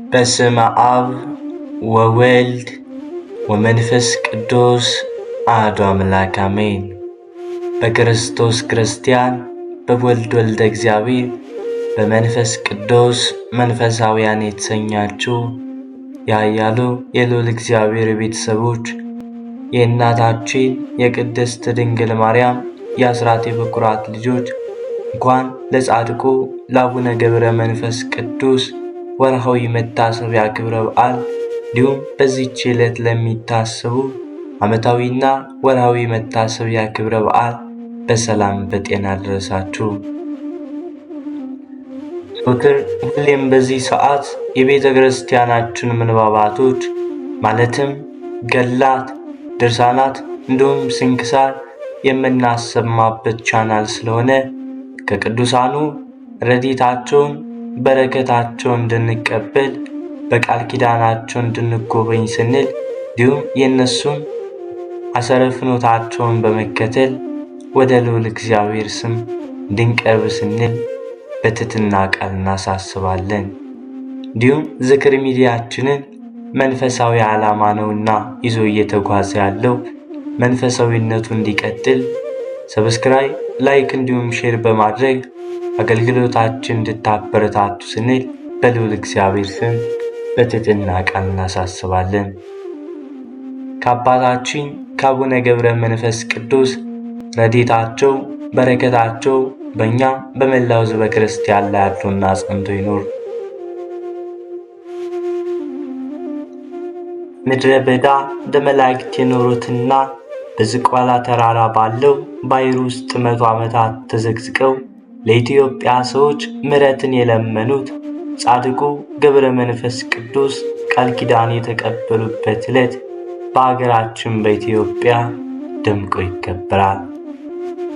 በስመ አብ ወወልድ ወመንፈስ ቅዱስ አሐዱ አምላክ አሜን። በክርስቶስ ክርስቲያን በወልድ ወልደ እግዚአብሔር በመንፈስ ቅዱስ መንፈሳውያን የተሰኛችሁ ያያሉ የልዑል እግዚአብሔር ቤተሰቦች የእናታችን የቅድስት ድንግል ማርያም የአስራት የበኩራት ልጆች እንኳን ለጻድቁ ለአቡነ ገብረ መንፈስ ቅዱስ ወርሃዊ መታሰቢያ ክብረ በዓል እንዲሁም በዚህች ዕለት ለሚታሰቡ ዓመታዊና ወርሃዊ መታሰቢያ ክብረ በዓል በሰላም በጤና ደረሳችሁ። ሁሌም በዚህ ሰዓት የቤተ ክርስቲያናችን ምንባባቶች ማለትም ገላት፣ ድርሳናት እንዲሁም ስንክሳር የምናሰማበት ቻናል ስለሆነ ከቅዱሳኑ ረድኤታቸውን በረከታቸውን እንድንቀበል በቃል ኪዳናቸው እንድንጎበኝ ስንል እንዲሁም የእነሱን አሰረ ፍኖታቸውን በመከተል ወደ ልዑል እግዚአብሔር ስም እንድንቀርብ ስንል በትሕትና ቃል እናሳስባለን። እንዲሁም ዝክር ሚዲያችንን መንፈሳዊ ዓላማ ነውና ይዞ እየተጓዘ ያለው መንፈሳዊነቱ እንዲቀጥል ሰብስክራይብ፣ ላይክ እንዲሁም ሼር በማድረግ አገልግሎታችን እንድታበረታቱ ስንል በልዑል እግዚአብሔር ስም በትሕትና ቃል እናሳስባለን። ከአባታችን ከአቡነ ገብረ መንፈስ ቅዱስ ረድኤታቸው በረከታቸው በእኛ በመላው ሕዝበ ክርስቲያን ላይ አድሮና ጸንቶ ይኑር። ምድረ በዳ ደመላእክት የኖሩትና በዝቋላ ተራራ ባለው ባሕር ውስጥ 100 ዓመታት ተዘግዝቀው ለኢትዮጵያ ሰዎች ምሕረትን የለመኑት ጻድቁ ገብረ መንፈስ ቅዱስ ቃል ኪዳን የተቀበሉበት ዕለት በአገራችን በኢትዮጵያ ደምቆ ይከበራል።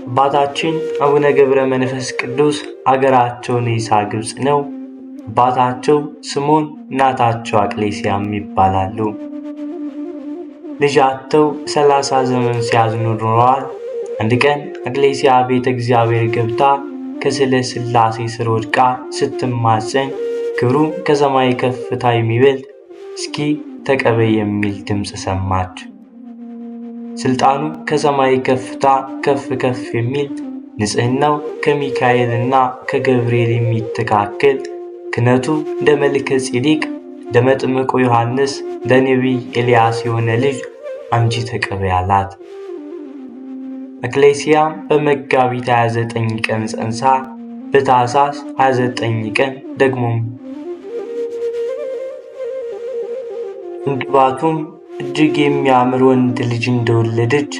አባታችን አቡነ ገብረ መንፈስ ቅዱስ አገራቸው ኒሳ ግብጽ ነው። አባታቸው ስምዖን እናታቸው አቅሌስያም ይባላሉ። ልጃቸው 30 ዘመን ሲያዝኑ ኖረዋል። አንድ ቀን አቅሌስያ ቤተ እግዚአብሔር ገብታ ከስዕለ ሥላሴ ስር ወድቃ ስትማጸን ክብሩ ከሰማይ ከፍታ የሚበልጥ እስኪ ተቀበይ የሚል ድምፅ ሰማች። ስልጣኑ ከሰማይ ከፍታ ከፍ ከፍ የሚል ንጽሕናው ከሚካኤልና ከገብርኤል የሚተካከል ክህነቱ እንደ መልከ ጼዴቅ እንደ መጥምቁ ዮሐንስ እንደ ነቢይ ኤልያስ የሆነ ልጅ አንቺ ተቀበይ አላት። አቅሌስያም በመጋቢት 29 ቀን ጸንሳ በታኅሳስ 29 ቀን ደግሞም እንግባቱም እጅግ የሚያምር ወንድ ልጅ እንደወለደች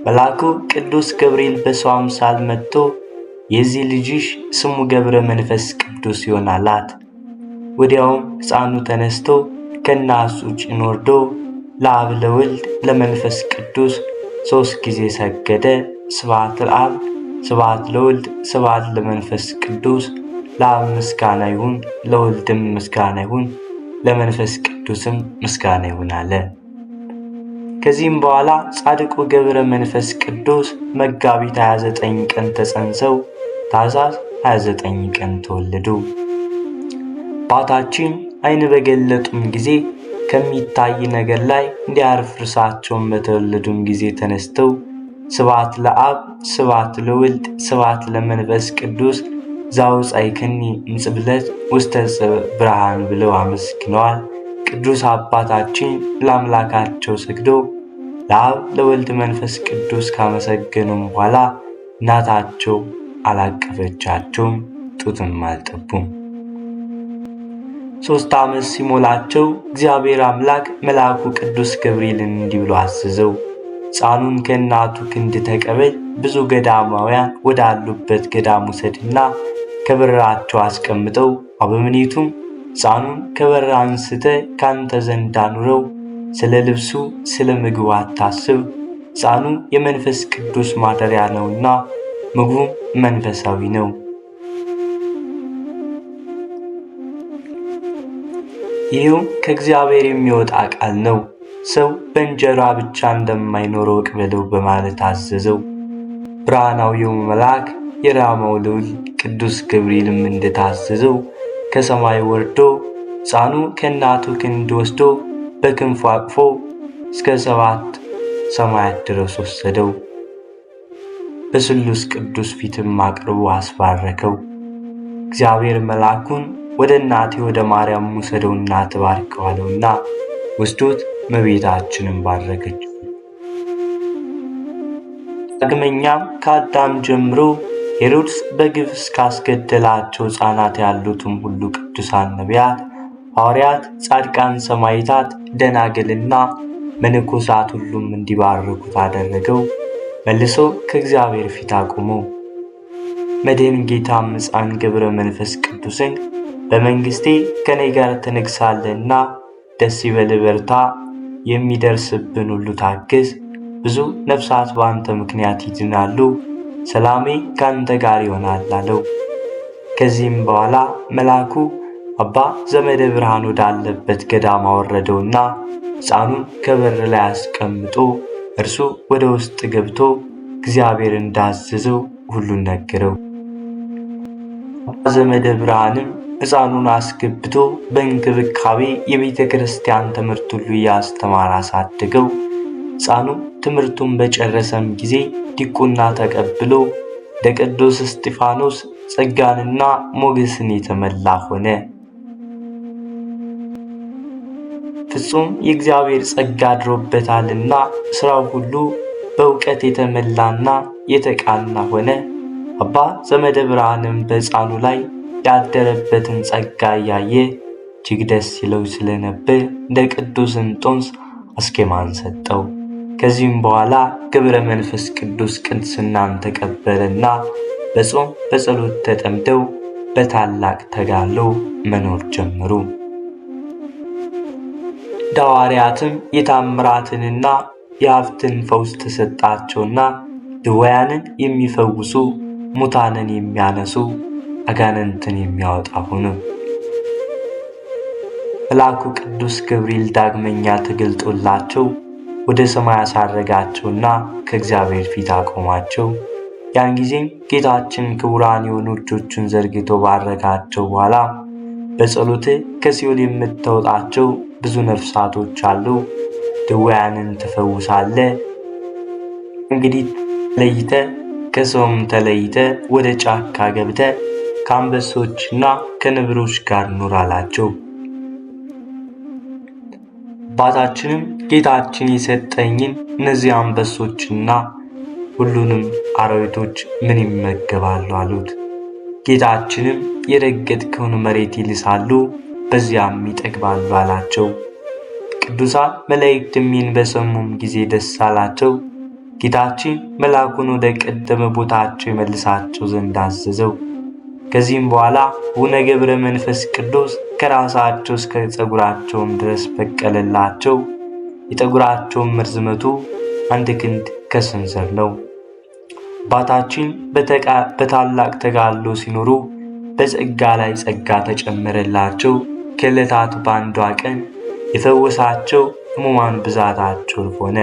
መልአኩ ቅዱስ ገብርኤል በሰው አምሳል መጥቶ የዚህ ልጅሽ ስሙ ገብረ መንፈስ ቅዱስ ይሆናል አላት። ወዲያውም ሕፃኑ ተነስቶ ከእናቱ ጭን ወርዶ ለአብ ለወልድ ለመንፈስ ቅዱስ 3 ጊዜ ሰገደ። ስብሐት ለአብ፣ ስብሐት ለወልድ፣ ስብሐት ለመንፈስ ቅዱስ። ለአብ ምስጋና ይሁን፣ ለወልድም ምስጋና ይሁን፣ ለመንፈስ ቅዱስም ምስጋና ይሁን አለ። ከዚህም በኋላ ጻድቁ ገብረ መንፈስ ቅዱስ መጋቢት 29 ቀን ተጸንሰው ታኅሳስ 29 ቀን ተወለዱ። አባታችን ዓይን በገለጡም ጊዜ ከሚታይ ነገር ላይ እንዲያርፍ እርሳቸውን በተወለዱም ጊዜ ተነስተው ስብሐት ለአብ፣ ስብሐት ለወልድ፣ ስብሐት ለመንፈስ ቅዱስ ዘአውጻእከኒ እምጽብለት ውስተ ብርሃን ብለው አመስግነዋል። ቅዱስ አባታችን ለአምላካቸው ሰግደው ለአብ ለወልድ መንፈስ ቅዱስ ካመሰገኑም በኋላ እናታቸው አላቀፈቻቸውም፣ ጡትም አልጠቡም። 3 ዓመት ሲሞላቸው እግዚአብሔር አምላክ መልአኩ ቅዱስ ገብርኤልን እንዲህ ብሎ አዘዘው፣ ሕፃኑን ከእናቱ ክንድ ተቀበል፣ ብዙ ገዳማውያን ወዳሉበት ገዳም ውሰድና ከበራቸው አስቀምጠው፣ አበምኔቱም ሕፃኑን ከበራ አንስተ ካንተ ዘንድ አኑረው፣ ስለ ልብሱ ስለ ምግቡ አታስብ፣ ሕፃኑ የመንፈስ ቅዱስ ማደሪያ ነውና ምግቡም መንፈሳዊ ነው። ይህም ከእግዚአብሔር የሚወጣ ቃል ነው። ሰው በእንጀራ ብቻ እንደማይኖረው እወቅ በለው በማለት አዘዘው። ብርሃናዊው መልአክ የራማው ልዑል ቅዱስ ገብርኤልም እንደታዘዘው ከሰማይ ወርዶ ሕፃኑ ከእናቱ ክንድ ወስዶ በክንፉ አቅፎ እስከ 7 ሰማያት ድረስ ወሰደው። በስሉስ ቅዱስ ፊትም አቅርቦ አስባረከው። እግዚአብሔር መልአኩን ወደ እናቴ ወደ ማርያም ውሰደውና ትባርከው አለውና ወስዶት እመቤታችንን ባረከችው። ዳግመኛም ከአዳም ጀምሮ ሄሮድስ በግፍ እስካስገደላቸው ሕፃናት ያሉትም ሁሉ ቅዱሳን ነቢያት፣ ሐዋርያት፣ ጻድቃን፣ ሰማዕታት፣ ደናግልና መነኮሳት ሁሉም እንዲባርኩት አደረገው። መልሶ ከእግዚአብሔር ፊት አቆመው። መድኃኔ ጌታም ሕፃን ገብረ መንፈስ ቅዱስን በመንግሥቴ ከኔ ጋር ትነግሣለህና ደስ ይበልህ፣ በርታ፣ የሚደርስብን ሁሉ ታገስ፣ ብዙ ነፍሳት በአንተ ምክንያት ይድናሉ፣ ሰላሜ ከአንተ ጋር ይሆናል አለው። ከዚህም በኋላ መልአኩ አባ ዘመደ ብርሃን ወዳለበት ገዳም አወረደውና ሕፃኑን ከበር ላይ አስቀምጦ እርሱ ወደ ውስጥ ገብቶ እግዚአብሔር እንዳዘዘው ሁሉን ነገረው። አባ ዘመደ ብርሃንም ሕፃኑን አስገብቶ በእንክብካቤ የቤተ ክርስቲያን ትምህርት ሁሉ እያስተማረ አሳደገው። ሕፃኑ ትምህርቱን በጨረሰም ጊዜ ዲቁና ተቀብሎ እንደ ቅዱስ እስጢፋኖስ ጸጋንና ሞገስን የተመላ ሆነ። ፍጹም የእግዚአብሔር ጸጋ አድሮበታልና ሥራው ሁሉ በእውቀት የተመላና የተቃና ሆነ። አባ ዘመደ ብርሃንም በሕፃኑ ላይ ያደረበትን ጸጋ እያየ እጅግ ደስ ይለው ስለነበር እንደ ቅዱስ እንጦንስ አስኬማን ሰጠው። ከዚህም በኋላ ገብረ መንፈስ ቅዱስ ቅድስናን ተቀበለና በጾም በጸሎት ተጠምደው በታላቅ ተጋድሎ መኖር ጀመሩ። ሐዋርያትም የታምራትንና የሀብትን ፈውስ ተሰጣቸውና ድውያንን የሚፈውሱ፣ ሙታንን የሚያነሱ፣ አጋንንትን የሚያወጣ ሆኑ። መልአኩ ቅዱስ ገብርኤል ዳግመኛ ተገልጦላቸው ወደ ሰማይ አሳረጋቸውና ከእግዚአብሔር ፊት አቆማቸው። ያን ጊዜም ጌታችን ክቡራን የሆኑ እጆቹን ዘርግቶ ባረካቸው። በኋላ በጸሎት ከሲኦል የምታወጣቸው ብዙ ነፍሳቶች አሉ፣ ድውያንን ትፈውሳለ። እንግዲህ ተለይተ ከሰውም ተለይተ ወደ ጫካ ገብተ ከአንበሶችና ከነብሮች ጋር ኑር አላቸው። አባታችንም ጌታችን የሰጠኝን እነዚህ አንበሶችና ሁሉንም አራዊቶች ምን ይመገባሉ አሉት። ጌታችንም የረገጥከውን መሬት ይልሳሉ፣ በዚያም ይጠግባሉ አላቸው። ቅዱሳን መላእክትም ይህን በሰሙም ጊዜ ደስ አላቸው። ጌታችን መልአኩን ወደ ቀደመ ቦታቸው ይመልሳቸው ዘንድ አዘዘው። ከዚህም በኋላ አቡነ ገብረ መንፈስ ቅዱስ ከራሳቸው እስከ ፀጉራቸውም ድረስ በቀለላቸው። የፀጉራቸውም ርዝመቱ 1 ክንድ ከስንዝር ነው። አባታችን በታላቅ ተጋድሎ ሲኖሩ በጸጋ ላይ ጸጋ ተጨመረላቸው። ከዕለታት በአንዷ ቀን የፈወሳቸው ሕሙማን ብዛታቸው ሆነ።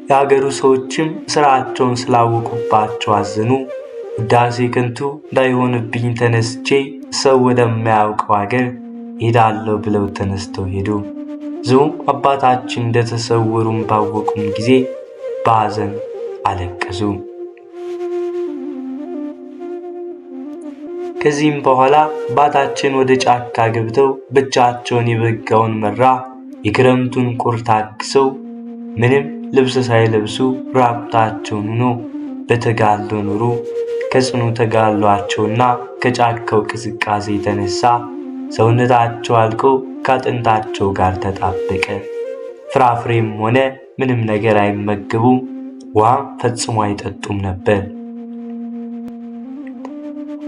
የአገሩ ሰዎችም ሥራቸውን ስላወቁባቸው አዘኑ። ውዳሴ ከንቱ እንዳይሆንብኝ ተነስቼ ሰው ወደማያውቀው አገር ሄዳለሁ ብለው ተነስተው ሄዱ። ብዙም አባታችን እንደተሰወሩም ባወቁም ጊዜ በሐዘን አለቀሱ። ከዚህም በኋላ አባታችን ወደ ጫካ ገብተው ብቻቸውን የበጋውን መራ የክረምቱን ቁር ታግሰው ምንም ልብስ ሳይለብሱ ራቁታቸውን ሆነው በተጋድሎ ኖሩ። ከጽኑ ተጋድሏቸውና ከጫካው ቅዝቃዜ የተነሳ ሰውነታቸው አልቆ ከአጥንታቸው ጋር ተጣበቀ። ፍራፍሬም ሆነ ምንም ነገር አይመገቡም፣ ውሃም ፈጽሞ አይጠጡም ነበር።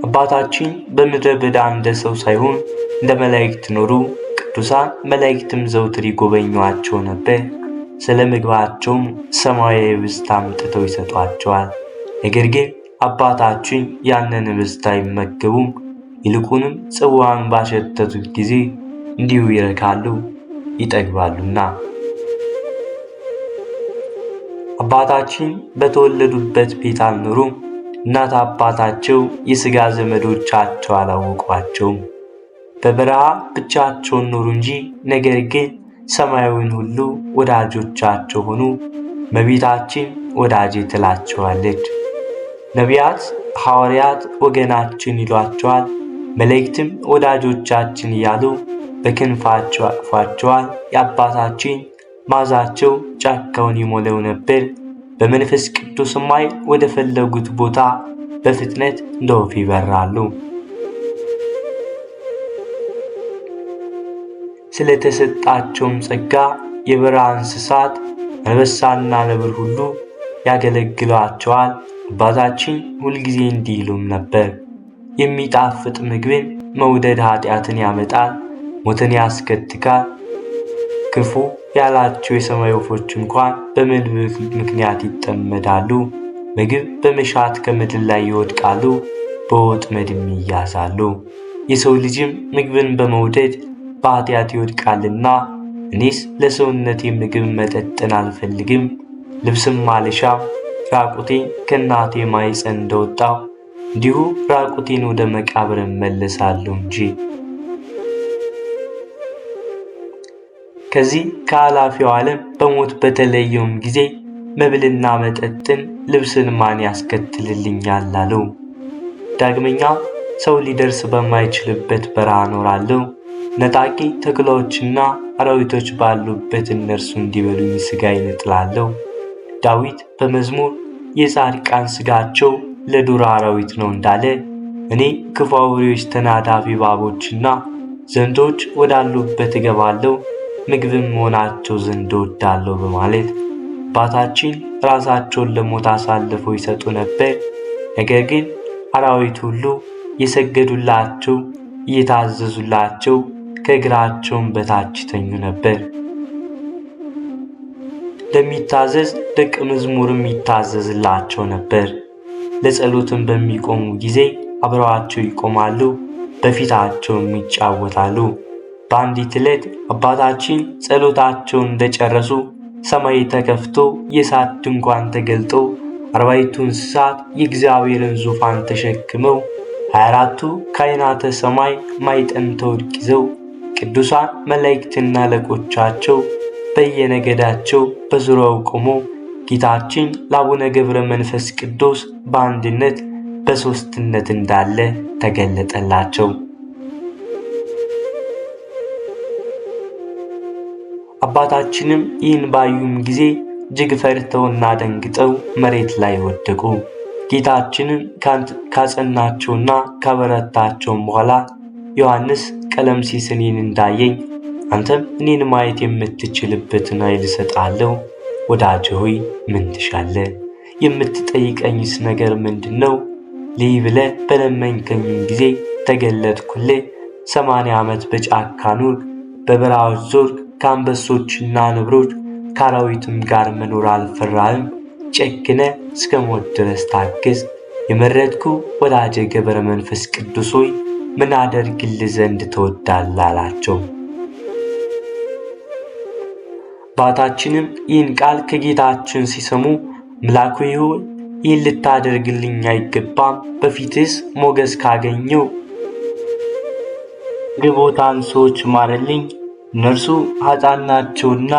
አባታችን በምድረ በዳ እንደ ሰው ሳይሆን እንደ መላእክት ኖሩ። ቅዱሳን መላእክትም ዘውትር ይጎበኟቸው ነበር። ስለ ምግባቸውም ሰማያዊ ኅብስት አምጥተው ይሰጧቸዋል። ነገር ግን አባታችን ያንን ኅብስት አይመገቡም። ይልቁንም ጽዋን ባሸተቱት ጊዜ እንዲሁ ይረካሉ፣ ይጠግባሉና። አባታችን በተወለዱበት ቤት አልኖሩም። እናት አባታቸው የሥጋ ዘመዶቻቸው አላወቋቸውም። በበረሃ ብቻቸውን ኖሩ እንጂ ነገር ግን ሰማያዊን ሁሉ ወዳጆቻቸው ሆኑ። እመቤታችን ወዳጄ ትላቸዋለች። ነቢያት፣ ሐዋርያት ወገናችን ይሏቸዋል። መላእክትም ወዳጆቻችን እያሉ በክንፋቸው አቅፏቸዋል። የአባታችን ማዛቸው ጫካውን ይሞላው ነበር። በመንፈስ ቅዱስም ኃይል ወደ ፈለጉት ቦታ በፍጥነት እንደ ወፍ ይበራሉ። ስለተሰጣቸውም ጸጋ የበረሃ እንስሳት አንበሳና ነብር ሁሉ ያገለግሏቸዋል። አባታችን ሁልጊዜ እንዲህ ይሉም ነበር፣ የሚጣፍጥ ምግብን መውደድ ኃጢአትን ያመጣል፣ ሞትን ያስከትካል። ክፉ ያላቸው የሰማይ ወፎች እንኳን በመብል ምክንያት ይጠመዳሉ። ምግብ በመሻት ከምድር ላይ ይወድቃሉ፣ በወጥመድም ይያዛሉ። የሰው ልጅም ምግብን በመውደድ በኃጢአት ይወድቃልና፣ እኔስ ለሰውነቴ ምግብ መጠጥን አልፈልግም፣ ልብስም አልሻም። ራቁቴን ከእናቴ ማኅፀን እንደወጣሁ እንዲሁ ራቁቴን ወደ መቃብር እመለሳለሁ እንጂ። ከዚህ ከኃላፊው ዓለም በሞት በተለየውም ጊዜ መብልና መጠጥን ልብስን ማን ያስከትልልኛል አለው። ዳግመኛ ሰው ሊደርስ በማይችልበት በረሃ እኖራለሁ። ነጣቂ ተኩላዎችና አራዊቶች ባሉበት እነርሱ እንዲበሉኝ ሥጋዬን እጥላለሁ። ዳዊት በመዝሙር የጻድቃን ሥጋቸው ለዱር አራዊት ነው እንዳለ እኔ ክፉ አውሬዎች፣ ተናዳፊ እባቦችና ዘንዶች ወዳሉበት እገባለሁ፣ ምግብም መሆናቸው ዘንድ እወዳለሁ በማለት አባታችን ራሳቸውን ለሞት አሳልፈው ይሰጡ ነበር። ነገር ግን አራዊት ሁሉ የሰገዱላቸው እየታዘዙላቸው ከእግራቸውም በታች ተኙ ነበር። ለሚታዘዝ ደቀ መዝሙርም ይታዘዝላቸው ነበር። ለጸሎትም በሚቆሙ ጊዜ አብረዋቸው ይቆማሉ፣ በፊታቸውም ይጫወታሉ። በአንዲት ዕለት አባታችን ጸሎታቸውን እንደጨረሱ ሰማይ ተከፍቶ የእሳት ድንኳን ተገልጦ 40ቱ እንስሳት የእግዚአብሔርን ዙፋን ተሸክመው 24ቱ ካህናተ ሰማይ ማዕጠንተ ወርቅ ይዘው ቅዱሳን መላእክትና አለቆቻቸው በየነገዳቸው በዙሪያው ቆመው ጌታችን ለአቡነ ገብረ መንፈስ ቅዱስ በአንድነት በሦስትነት እንዳለ ተገለጠላቸው። አባታችንም ይህን ባዩም ጊዜ እጅግ ፈርተውና ደንግጠው መሬት ላይ ወደቁ። ጌታችንም ካጸናቸውና ካበረታቸውም በኋላ ዮሐንስ ቀለምሲስ እኔን እንዳየኝ አንተም እኔን ማየት የምትችልበትን ኃይል እሰጥሃለሁ። ወዳጄ ሆይ ምን ትሻለህ? የምትጠይቀኝስ ነገር ምንድን ነው? ልይ ብለህ በለመንከኝም ጊዜ ተገለጥኩልህ። 80 ዓመት በጫካ ኑርክ፣ በበረሃዎች ዞርክ፣ ከአንበሶችና ነብሮች ከአራዊትም ጋር መኖር አልፈራህም። ጨክነ እስከ ሞት ድረስ ታገስ። የመረጥኩ ወዳጄ ገብረ መንፈስ ቅዱስ ሆይ ምን አደርግልህ ዘንድ ትወዳለህ? አላቸው። አባታችንም ይህን ቃል ከጌታችን ሲሰሙ አምላክ ሆይ ይህን ልታደርግልኝ አይገባም፣ በፊትስ ሞገስ ካገኘው ግቦታን ሰዎች ማረልኝ፣ እነርሱ ኃጥአን ናቸውና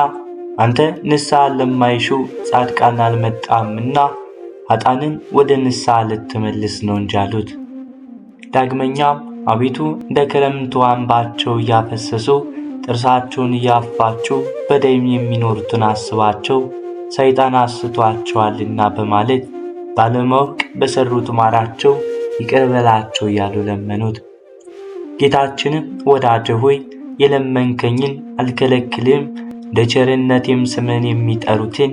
አንተ ንስሐ ለማይሹ ጻድቃን አልመጣምና ኃጥአንን ወደ ንስሐ ልትመልስ ነው እንጂ አሉት። ዳግመኛም አቤቱ እንደ ክረምት ውኃ እንባቸውን እያፈሰሱ ጥርሳቸውን እያፋጩ በደም የሚኖሩትን አስባቸው፣ ሰይጣን አስቷቸዋልና በማለት ባለማወቅ በሰሩት ማራቸው፣ ይቅር በላቸው እያሉ ለመኑት። ጌታችንም ወዳጄ ሆይ የለመንከኝን አልከለክልም፣ እንደ ቸርነቴም ስምህን የሚጠሩትን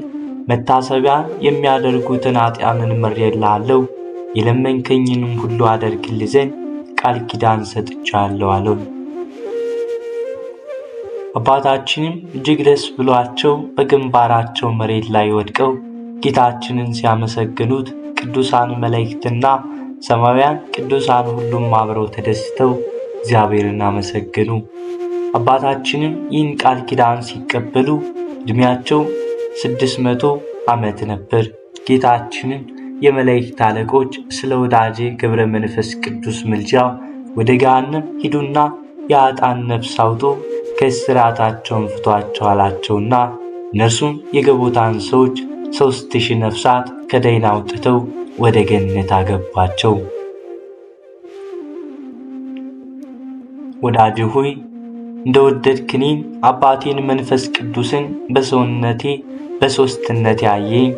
መታሰቢያ የሚያደርጉትን ኃጥአንን ምሬልሃለሁ፣ የለመንከኝንም ሁሉ አደርግልህ ዘንድ ቃል ኪዳን ሰጥቻለሁ አለው። አባታችንም እጅግ ደስ ብሏቸው በግንባራቸው መሬት ላይ ወድቀው ጌታችንን ሲያመሰግኑት ቅዱሳን መላእክትና ሰማያውያን ቅዱሳን ሁሉም አብረው ተደስተው እግዚአብሔርን አመሰገኑ። አባታችንም ይህን ቃል ኪዳን ሲቀበሉ ዕድሜያቸው 600 ዓመት ነበር። ጌታችንን የመላእክት አለቆች ስለ ወዳጄ ገብረ መንፈስ ቅዱስ ምልጃ ወደ ገሃነም ሂዱና የኃጥአን ነፍስ አውጦ ከእስራታቸውን ፍቷቸው አላቸውና እነርሱም የገቦታን ሰዎች 3000 ነፍሳት ከደይን አውጥተው ወደ ገነት አገቧቸው። ወዳጄ ሆይ እንደወደድክ እኔን አባቴን መንፈስ ቅዱስን በሰውነቴ በሦስትነት ያየኝ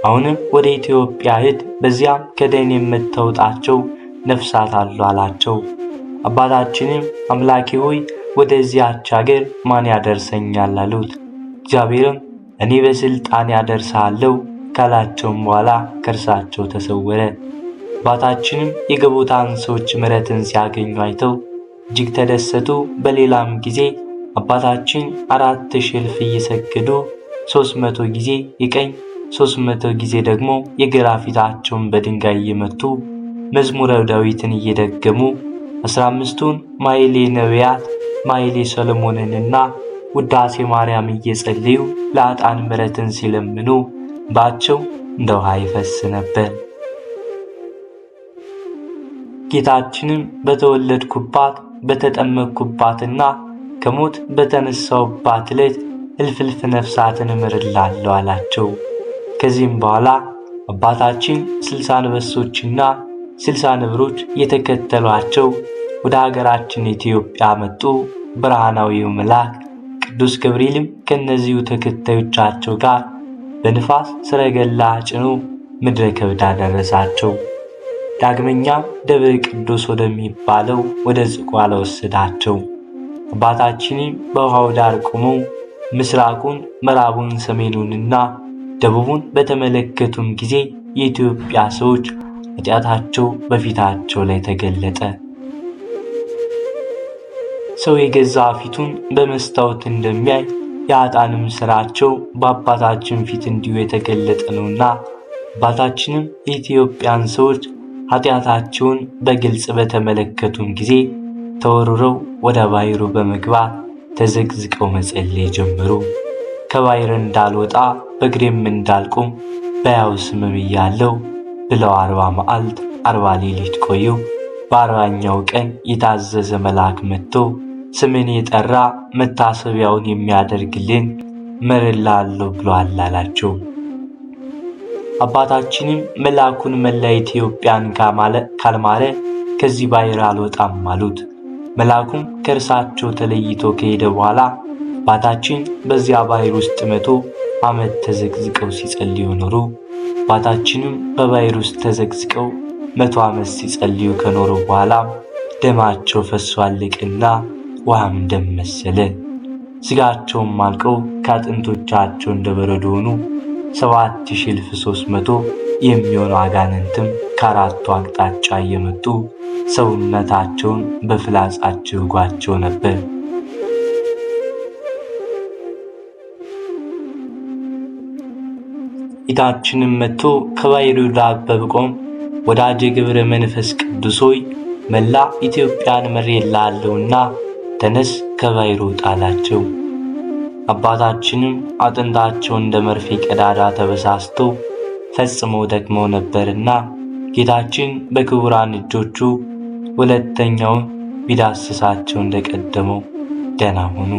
አሁንም ወደ ኢትዮጵያ ሂድ፣ በዚያም ከደይን የምታወጣቸው ነፍሳት አሉ አላቸው። አባታችንም አምላኬ ሆይ ወደዚያች አገር ማን ያደርሰኛል አሉት። እግዚአብሔርም እኔ በሥልጣን ያደርሳለሁ ካላቸውም በኋላ ከእርሳቸው ተሰወረ። አባታችንም የገቦታን ሰዎች ምሕረትን ሲያገኙ አይተው እጅግ ተደሰቱ። በሌላም ጊዜ አባታችን 4000 እልፍ እየሰገዱ 300 ጊዜ የቀኝ 300 ጊዜ ደግሞ የግራ ፊታቸውን በድንጋይ እየመቱ መዝሙረ ዳዊትን እየደገሙ 15ቱን ማኅሌ ነቢያት ማኅሌ ሰሎሞንንና ውዳሴ ማርያም እየጸለዩ ለኃጥአን ምሕረትን ሲለምኑ እንባቸው እንደ ውሃ ይፈስ ነበር። ጌታችንም በተወለድኩባት በተጠመቅኩባትና ከሞት በተነሳሁባት ዕለት እልፍ ነፍሳትን እምርላለሁ አላቸው። ከዚህም በኋላ አባታችን 60 አንበሶችና 60 ነብሮች የተከተሏቸው ወደ ሀገራችን ኢትዮጵያ መጡ። ብርሃናዊው መልአክ ቅዱስ ገብርኤልም ከነዚሁ ተከታዮቻቸው ጋር በንፋስ ሰረገላ ጭኖ ምድረ ከብድ አደረሳቸው። ዳግመኛም ደብረ ቅዱስ ወደሚባለው ወደ ዝቋላ ወሰዳቸው። አባታችንም በውሃው ዳር ቆመው ምስራቁን፣ ምዕራቡን፣ ሰሜኑንና ደቡቡን በተመለከቱም ጊዜ የኢትዮጵያ ሰዎች ኃጢአታቸው በፊታቸው ላይ ተገለጠ። ሰው የገዛ ፊቱን በመስታወት እንደሚያይ የኃጥአንም ሥራቸው በአባታችን ፊት እንዲሁ የተገለጠ ነውና አባታችንም የኢትዮጵያን ሰዎች ኃጢአታቸውን በግልጽ በተመለከቱም ጊዜ ተወርውረው ወደ ባሕሩ በመግባት ተዘቅዝቀው መጸለይ ጀመሩ። ከባሕር እንዳልወጣ በእግሬም እንዳልቆም በሕያው ስምህ ምያለሁ ብለው 40 መዓልት 40 ሌሊት ቆዩ። በ40ኛው ቀን የታዘዘ መልአክ መጥቶ ስምን የጠራ መታሰቢያውን የሚያደርግልን ምርላለሁ ብሎአል አላቸው። አባታችንም መልአኩን መላ ኢትዮጵያን ካልማረ ከዚህ ባሕር አልወጣም አሉት። መልአኩም ከእርሳቸው ተለይቶ ከሄደ በኋላ አባታችን በዚያ ባሕር ውስጥ 100 ዓመት ተዘቅዝቀው ሲጸልዩ ኖሩ። አባታችንም በባሕር ውስጥ ተዘቅዝቀው 100 ዓመት ሲጸልዩ ከኖሩ በኋላ ደማቸው ፈሶ አለቀና ውሃም ደም መሰለ። ሥጋቸውም አልቀው ከአጥንቶቻቸው እንደ በረዶ ሆኑ። 7300 የሚሆኑ አጋንንትም ከአራቱ አቅጣጫ እየመጡ ሰውነታቸውን በፍላጻቸው ይጓቸው ነበር። ጌታችንም መጥቶ ከባሕሩ ዳር በመቆም ወዳጄ ገብረ መንፈስ ቅዱስ ሆይ መላ ኢትዮጵያን ምሬልሃለሁና ተነስ ከባሕሩ ውጣ አላቸው። አባታችንም አጥንታቸው እንደ መርፌ ቀዳዳ ተበሳስተው ፈጽመው ደክመው ነበርና ጌታችን በክቡራን እጆቹ ሁለተኛውን ቢዳስሳቸው እንደቀደመው ደህና ሆኑ።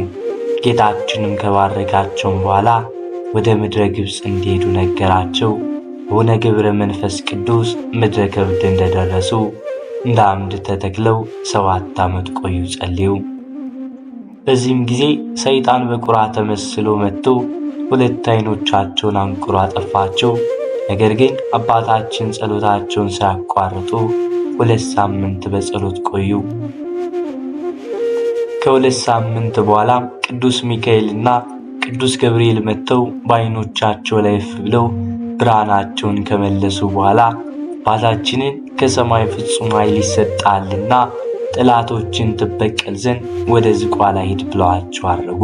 ጌታችንም ከባረካቸውም በኋላ ወደ ምድረ ግብፅ እንዲሄዱ ነገራቸው። በሆነ ገብረ መንፈስ ቅዱስ ምድረ ከብድ እንደደረሱ እንደ አምድ ተተክለው 7 ዓመት ቆዩ ጸልዩ። በዚህም ጊዜ ሰይጣን በቁራ ተመስሎ መጥቶ 2 ዓይኖቻቸውን አንቁሮ አጠፋቸው። ነገር ግን አባታችን ጸሎታቸውን ሳያቋርጡ 2 ሳምንት በጸሎት ቆዩ። ከ2 ሳምንት በኋላም ቅዱስ ሚካኤልና ቅዱስ ገብርኤል መጥተው በዓይኖቻቸው ላይ ብለው ብርሃናቸውን ከመለሱ በኋላ አባታችንን ከሰማይ ፍጹም ኃይል ይሰጣልና ጠላቶችን ትበቀል ዘንድ ወደ ዝቋላ ሂድ ብለዋቸው አረጉ።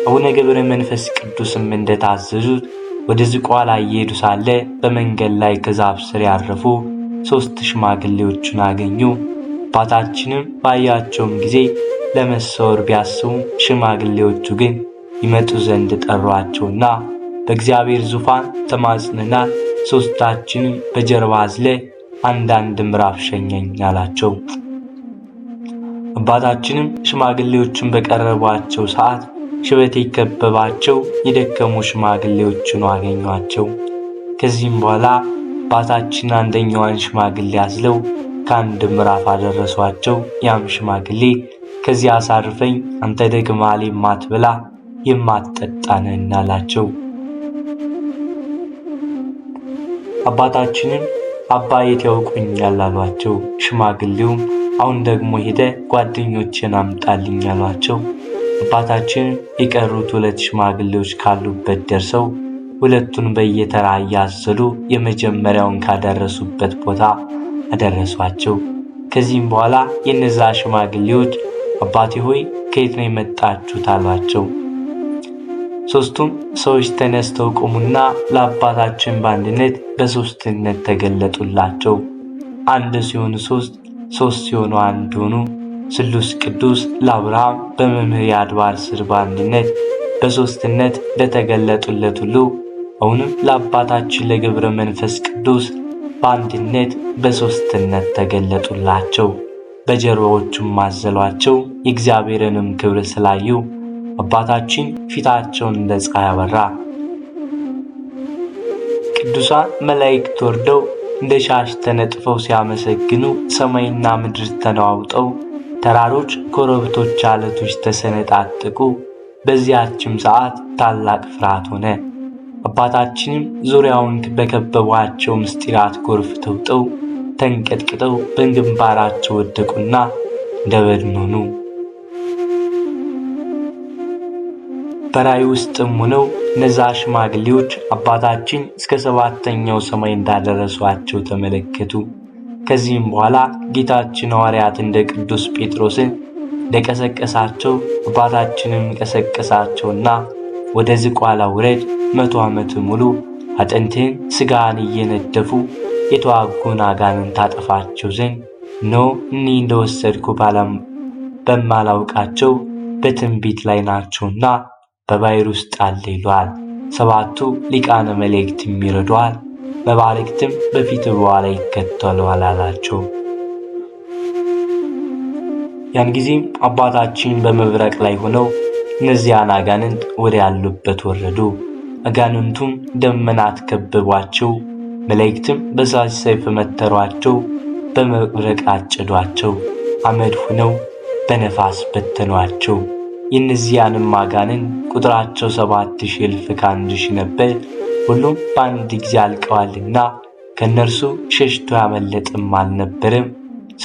አቡነ ገብረ መንፈስ ቅዱስም እንደታዘዙት ወደ ዝቋላ እየሄዱ ሳለ በመንገድ ላይ ከዛፍ ስር ያረፉ 3 ሽማግሌዎችን አገኙ። አባታችንም ባያቸውም ጊዜ ለመሰወር ቢያስቡ ሽማግሌዎቹ ግን ይመጡ ዘንድ ጠሯቸውና በእግዚአብሔር ዙፋን ተማጽነናል፣ ሦስታችንም በጀርባ አዝለ አንዳንድ ምዕራፍ ሸኘኝ አላቸው። አባታችንም ሽማግሌዎችን በቀረቧቸው ሰዓት ሽበት የከበባቸው የደከሙ ሽማግሌዎችን አገኟቸው። ከዚህም በኋላ አባታችን አንደኛዋን ሽማግሌ አዝለው ከአንድ ምዕራፍ አደረሷቸው። ያም ሽማግሌ ከዚህ አሳርፈኝ፣ አንተ ደግመሃል የማትበላ የማትጠጣ ነህና አላቸው። አባታችንም አባ የት ያውቁኛል አሏቸው። ሽማግሌውም አሁን ደግሞ ሄደ ጓደኞችን አምጣልኝ አሏቸው። አባታችን የቀሩት 2 ሽማግሌዎች ካሉበት ደርሰው ሁለቱን በየተራ እያዘሉ የመጀመሪያውን ካደረሱበት ቦታ አደረሷቸው። ከዚህም በኋላ የነዛ ሽማግሌዎች አባቴ ሆይ ከየት ነው የመጣችሁት አሏቸው። 3ቱም ሰዎች ተነስተው ቆሙና ለአባታችን በአንድነት በሦስትነት ተገለጡላቸው። አንድ ሲሆኑ 3፣ 3 ሲሆኑ አንድ ሆኑ። ስሉስ ቅዱስ ለአብርሃም በመምህር አድባር ስር በአንድነት በሦስትነት ለተገለጡለት ሁሉ አሁንም ለአባታችን ለገብረ መንፈስ ቅዱስ በአንድነት በሦስትነት ተገለጡላቸው። በጀርባዎቹም አዘሏቸው። የእግዚአብሔርንም ክብር ስላዩ አባታችን ፊታቸውን እንደ ፀሐይ አበራ። ቅዱሳን መላእክት ወርደው እንደ ሻሽ ተነጥፈው ሲያመሰግኑ ሰማይና ምድር ተነዋውጠው ተራሮች፣ ኮረብቶች፣ ዓለቶች ተሰነጣጠቁ። በዚያችም ሰዓት ታላቅ ፍርሃት ሆነ። አባታችንም ዙሪያውን በከበቧቸው ምስጢራት ጎርፍ ተውጠው ተንቀጥቅጠው በግንባራቸው ወደቁና እንደ በድን ሆኑ። በራእይ ውስጥም ሆነው እነዛ ሽማግሌዎች አባታችን እስከ 7ኛው ሰማይ እንዳደረሷቸው ተመለከቱ። ከዚህም በኋላ ጌታችን ሐዋርያት እንደ ቅዱስ ጴጥሮስን እንደቀሰቀሳቸው አባታችንም ቀሰቀሳቸውና ወደ ዝቋላ ውረድ፣ 100 ዓመት ሙሉ አጥንትህን ሥጋህን እየነደፉ የተዋጉን አጋንንት ታጠፋቸው ዘንድ ነው እኔ እንደወሰድኩ በማላውቃቸው በትንቢት ላይ ናቸውና በባሕር ውስጥ አለ ይሏል። 7ቱ ሊቃነ መላእክትም ይረዷል፣ መባረክትም በፊት በኋላ ይከተሏል አላቸው። ያን ጊዜም አባታችን በመብረቅ ላይ ሆነው እነዚያን አጋንንት ወደ ያሉበት ወረዱ። አጋንንቱም ደመናት ከበቧቸው፣ መላእክትም በእሳት ሰይፍ መተሯቸው፣ በመብረቅ አጨዷቸው፣ አመድ ሆነው በነፋስ በተኗቸው። የእነዚያንም አጋንንት ቁጥራቸው 7000 እልፍ ከ1000 ነበር። ሁሉም በአንድ ጊዜ አልቀዋልና ከእነርሱ ሸሽቶ ያመለጥም አልነበረም።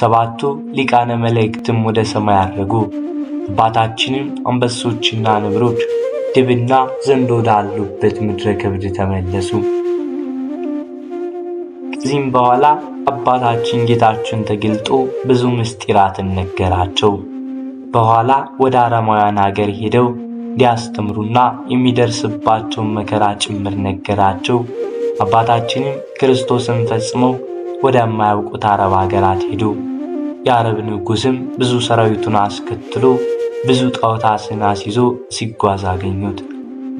7ቱ ሊቃነ መላእክትም ወደ ሰማይ አረጉ። አባታችንም አንበሶችና ነብሮች፣ ድብና ዘንዶ ወዳሉበት ምድረ ከብድ ተመለሱ። ከዚህም በኋላ አባታችን ጌታችን ተገልጦ ብዙ ምስጢራትን ነገራቸው። በኋላ ወደ አረማውያን አገር ሄደው እንዲያስተምሩና የሚደርስባቸውን መከራ ጭምር ነገራቸው። አባታችንም ክርስቶስን ፈጽመው ወደማያውቁት አረብ አገራት ሄዱ። የአረብ ንጉሥም ብዙ ሰራዊቱን አስከትሎ ብዙ ጣዖታትን አስይዞ ሲጓዝ አገኙት።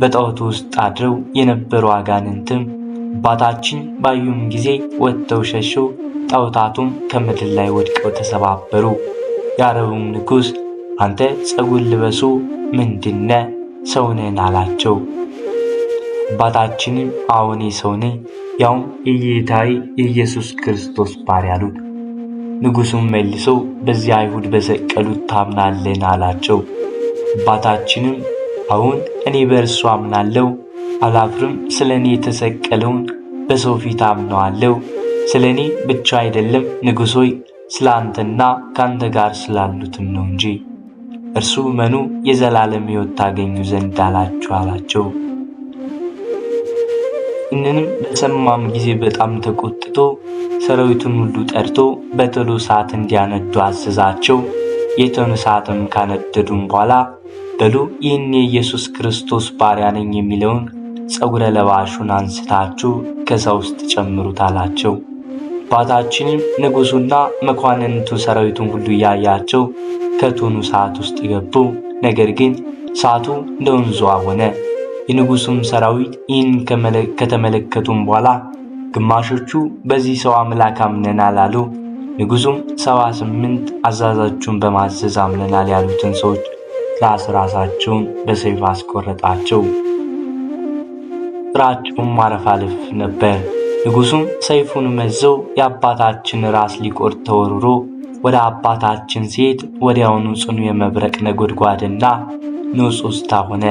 በጣዖቱ ውስጥ አድረው የነበሩ አጋንንትም አባታችን ባዩም ጊዜ ወጥተው ሸሹ። ጣዖታቱም ከምድር ላይ ወድቀው ተሰባበሩ። የአረቡም ንጉሥ አንተ ጸጉር ልበሱ ምንድነ ሰው ነህን አላቸው። አባታችንም አዎን ሰው ነኝ፣ ያውም የጌታዬ የኢየሱስ ክርስቶስ ባሪያ አሉት። ንጉሡም መልሶ በዚያ አይሁድ በሰቀሉት ታምናለህን አላቸው። አባታችንም አሁን እኔ በእርሱ አምናለሁ፣ አላፍርም። ስለ እኔ የተሰቀለውን በሰው ፊት አምነዋለሁ። ስለ እኔ ብቻ አይደለም ንጉሥ ሆይ፣ ስለ አንተና ከአንተ ጋር ስላሉትም ነው እንጂ። እርሱ መኑ የዘላለም ሕይወት ታገኙ ዘንድ አላቸው። ይህንንም በሰማም ጊዜ በጣም ተቆጥቶ ሰራዊቱን ሁሉ ጠርቶ በቶሎ እሳት እንዲያነዱ አዘዛቸው። የቶን እሳትም ካነደዱም በኋላ በሉ ይህን የኢየሱስ ክርስቶስ ባሪያ ነኝ የሚለውን ጸጉረ ለባሹን አንስታችሁ ከእሳት ውስጥ ጨምሩት አላቸው። አባታችንም ንጉሡና መኳንንቱ ሰራዊቱን ሁሉ እያያቸው ከቶኑ እሳት ውስጥ ገቡ። ነገር ግን እሳቱ እንደ ወንዙ ሆነ። የንጉሡም ሰራዊት ይህን ከተመለከቱም በኋላ ግማሾቹ በዚህ ሰው አምላክ አምነናል አሉ። ንጉሡም 78 አዛዦቹን በማዘዝ አምነናል ያሉትን ሰዎች ራሳቸውን በሰይፍ አስቆረጣቸው። ራቸውም ማረፋለፍ ነበር። ንጉሡም ሰይፉን መዘው የአባታችን ራስ ሊቆርጥ ተወርውሮ ወደ አባታችን ሲሄድ ወዲያውኑ ጽኑ የመብረቅ ነጎድጓድና ንውጽውጽታ ሆነ።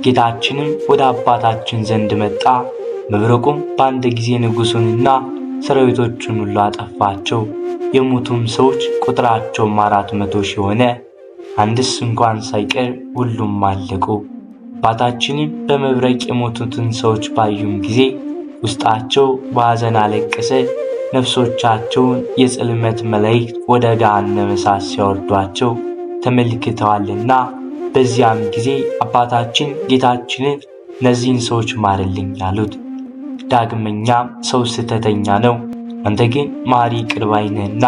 ጌታችንም ወደ አባታችን ዘንድ መጣ። መብረቁም በአንድ ጊዜ ንጉሡንና ሰራዊቶቹን ሁሉ አጠፋቸው። የሞቱም ሰዎች ቁጥራቸውም 400 ሺህ ሆነ። አንድስ እንኳን ሳይቀር ሁሉም አለቁ። አባታችንም በመብረቅ የሞቱትን ሰዎች ባዩም ጊዜ ውስጣቸው በሐዘን አለቀሰ። ነፍሶቻቸውን የጽልመት መላእክት ወደ ገሃነመ እሳት ሲያወርዷቸው ተመልክተዋልና። በዚያም ጊዜ አባታችን ጌታችንን እነዚህን ሰዎች ማርልኝ አሉት። ዳግመኛም ሰው ስህተተኛ ነው፣ አንተ ግን መሐሪ ይቅር ባይ ነህና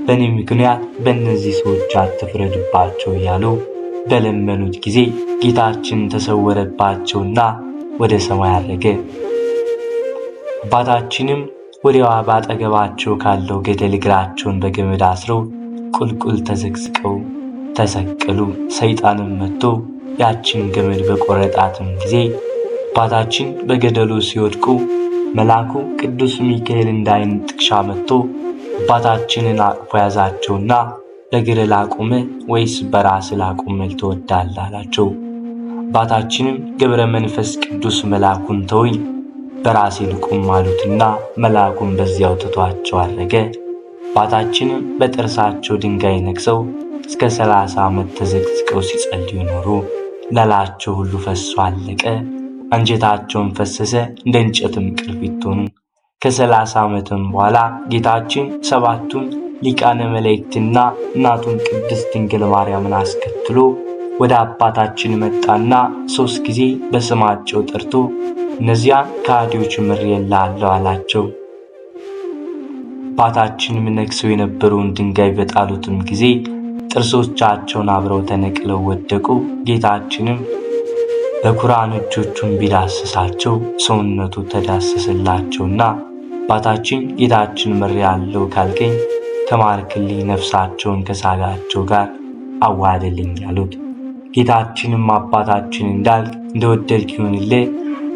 በእኔ ምክንያት በእነዚህ ሰዎች አትፍረድባቸው እያሉ በለመኑት ጊዜ ጌታችን ተሰወረባቸውና ወደ ሰማይ አረገ። አባታችንም ወዲያው ባጠገባቸው ካለው ገደል እግራቸውን በገመድ አስረው ቁልቁል ተዘቅዝቀው ተሰቀሉ። ሰይጣንም መጥቶ ያችን ገመድ በቆረጣትም ጊዜ አባታችን በገደሉ ሲወድቁ መልአኩ ቅዱስ ሚካኤል እንዳይን ጥቅሻ መጥቶ አባታችንን አቅፎ ያዛቸውና በእግርህ ላቁም ወይስ በራስህ ላቁም ትወዳለህ አላቸው። አባታችንም ገብረ መንፈስ ቅዱስ መልአኩን ተወኝ በራሴ ልቁም አሉትና መልአኩን በዚያው ትቷቸው አረገ። አባታችንም በጥርሳቸው ድንጋይ ነክሰው እስከ 30 ዓመት ተዘቅዝቀው ሲጸልዩ ኖሩ። ላላቸው ሁሉ ፈሶ አለቀ፣ አንጀታቸውን ፈሰሰ፣ እንደ እንጨትም ቅርፊት ሆኑ። ከ30 ዓመትም በኋላ ጌታችን 7ቱን ሊቃነ መላእክትና እናቱን ቅድስት ድንግል ማርያምን አስከትሎ ወደ አባታችን መጣና 3 ጊዜ በስማቸው ጠርቶ እነዚያን ከሃዲዎች ምሬልሃለሁ አላቸው። አባታችንም ነክሰው የነበረውን ድንጋይ በጣሉትም ጊዜ ጥርሶቻቸውን አብረው ተነቅለው ወደቁ። ጌታችንም በኩራን እጆቹን ቢዳስሳቸው ሰውነቱ ተዳሰሰላቸውና አባታችን ጌታችን ምሬልሃለሁ ካልከኝ ተማርክልኝ፣ ነፍሳቸውን ከሥጋቸው ጋር አዋህድልኝ አሉት። ጌታችንም አባታችን እንዳልክ እንደወደድክ ይሁንልህ፣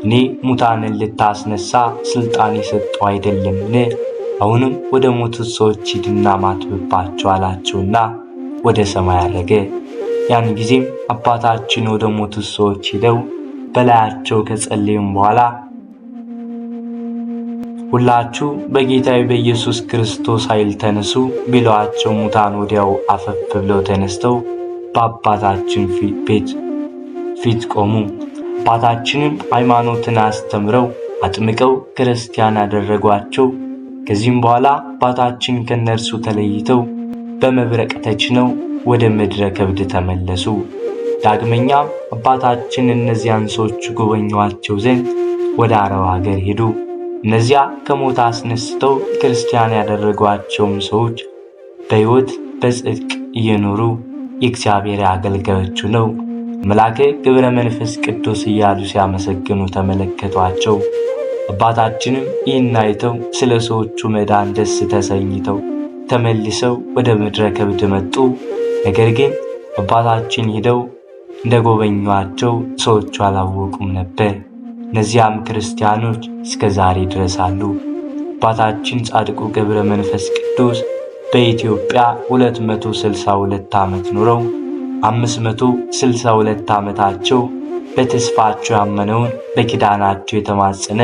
እኔ ሙታንን ልታስነሳ ስልጣን የሰጠው አይደለምን? አሁንም ወደ ሞቱት ሰዎች ሂድና ማትብባቸው አላቸውና ወደ ሰማይ አረገ። ያን ጊዜም አባታችን ወደ ሞቱት ሰዎች ሄደው በላያቸው ከጸለዩም በኋላ ሁላችሁ በጌታዬ በኢየሱስ ክርስቶስ ኃይል ተነሱ ቢሏቸው ሙታን ወዲያው አፈፍ ብለው ተነስተው በአባታችን ፊት ቆሙ። አባታችንም ሃይማኖትን አስተምረው አጥምቀው ክርስቲያን አደረጓቸው። ከዚህም በኋላ አባታችን ከነርሱ ተለይተው በመብረቅ ተጭነው ወደ ምድረ ከብድ ተመለሱ። ዳግመኛም አባታችን እነዚያን ሰዎች ጎበኟቸው ዘንድ ወደ አረብ ሀገር ሄዱ። እነዚያ ከሞት አስነስተው ክርስቲያን ያደረጓቸውም ሰዎች በሕይወት በጽድቅ እየኖሩ የእግዚአብሔር አገልጋዮቹ ነው። መልአከ ገብረ መንፈስ ቅዱስ እያሉ ሲያመሰግኑ ተመለከቷቸው። አባታችንም ይህን አይተው ስለ ሰዎቹ መዳን ደስ ተሰኝተው ተመልሰው ወደ ምድረ ከብድ መጡ። ነገር ግን አባታችን ሄደው እንደጎበኟቸው ሰዎቹ አላወቁም ነበር። እነዚያም ክርስቲያኖች እስከ ዛሬ ድረስ አሉ። አባታችን ጻድቁ ገብረ መንፈስ ቅዱስ በኢትዮጵያ 262 ዓመት ኖረው 562 ዓመታቸው በተስፋቸው ያመነውን በኪዳናቸው የተማጸነ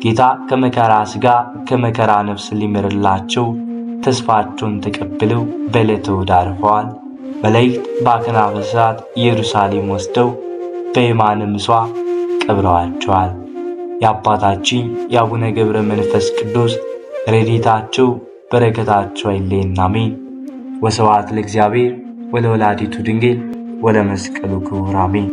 ጌታ ከመከራ ሥጋ ከመከራ ነፍስ ሊምርላቸው ተስፋቸውን ተቀብለው በዕለተ እሑድ አርፈዋል። መላእክት በአክናፈ እሳት ኢየሩሳሌም ወስደው በየማነ ምሥዋዕ ቀብረዋቸዋል። የአባታችን የአቡነ ገብረ መንፈስ ቅዱስ ረድኤታቸው በረከታቸው አይለየን፣ አሜን። ወስብሐት ለእግዚአብሔር ወለወላዲቱ ድንግል ወለመስቀሉ ክቡር፣ አሜን።